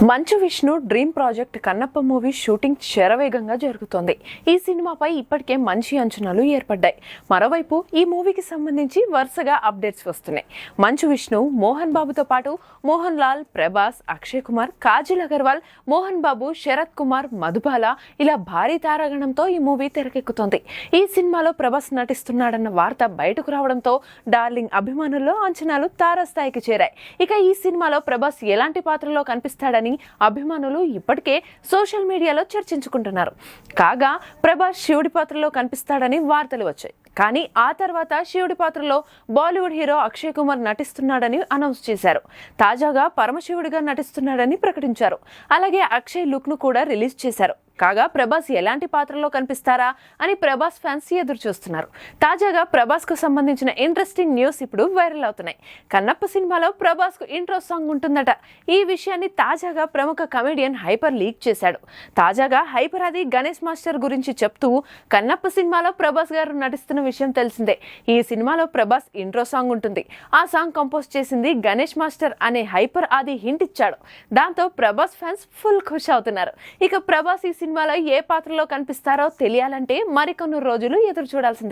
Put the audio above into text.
Manchu Vishnu dream project Kannappa movie shooting శరవేగంగా జరుగుతోంది. ఈ సినిమాపై ఇప్పటికే మంచి అంచనాలు ఏర్పడ్డాయి. మరోవైపు ఈ మూవీకి సంబంధించి వరుసగా అప్డేట్స్ వస్తున్నాయి. మంచు విష్ణు, మోహన్ బాబుతో పాటు మోహన్ లాల్, ప్రభాస్, అక్షయ్ కుమార్, కాజల్ అగర్వాల్, మోహన్ బాబు, శరత్ కుమార్, మధుబాల ఇలా భారీ తారాగణంతో ఈ మూవీ తెరకెక్కుతోంది. ఈ సినిమాలో ప్రభాస్ నటిస్తున్నాడన్న వార్త బయటకు రావడంతో డార్లింగ్ అభిమానుల్లో అంచనాలు తారాస్థాయికి చేరాయి. ఇక ఈ సినిమాలో ప్రభాస్ ఎలాంటి పాత్రలో కనిపిస్తాడని అభిమానులు ఇప్పటికే సోషల్ మీడియాలో చర్చించుకుంటున్నారు. కాగా ప్రభాస్ శివుడి పాత్రలో కనిపిస్తాడని వార్తలు వచ్చాయి. కానీ ఆ తర్వాత శివుడి పాత్రలో బాలీవుడ్ హీరో అక్షయ్ కుమార్ నటిస్తున్నాడని అనౌన్స్ చేశారు. తాజాగా పరమశివుడిగా నటిస్తున్నాడని ప్రకటించారు. అలాగే అక్షయ్ లుక్ ను కూడా రిలీజ్ చేశారు. కాగా ప్రభాస్ ఎలాంటి పాత్రలో కనిపిస్తారా అని ప్రభాస్ ఫ్యాన్స్ ఎదురు చూస్తున్నారు. తాజాగా ప్రభాస్ కు సంబంధించిన ఇంట్రెస్టింగ్ న్యూస్ ఇప్పుడు వైరల్ అవుతున్నాయి. కన్నప్ప సినిమాలో ప్రభాస్ కు ఇంట్రో సాంగ్ ఉంటుందట. ఈ విషయాన్ని తాజాగా ప్రముఖ కమెడియన్ హైపర్ లీక్ చేశాడు. తాజాగా హైపర్ అది గణేష్ మాస్టర్ గురించి చెప్తూ కన్నప్ప సినిమాలో ప్రభాస్ గారు నటిస్తున్న విషయం తెలిసిందే. ఈ సినిమాలో ప్రభాస్ ఇంట్రో సాంగ్ ఉంటుంది. ఆ సాంగ్ కంపోజ్ చేసింది గణేష్ మాస్టర్ అనే హైపర్ ఆది హింట్ ఇచ్చాడు. దాంతో ప్రభాస్ ఫ్యాన్స్ ఫుల్ ఖుష్ అవుతున్నారు. ఇక ప్రభాస్ ఈ సినిమాలో ఏ పాత్రలో కనిపిస్తారో తెలియాలంటే మరికొన్ని రోజులు ఎదురు చూడాల్సిందే.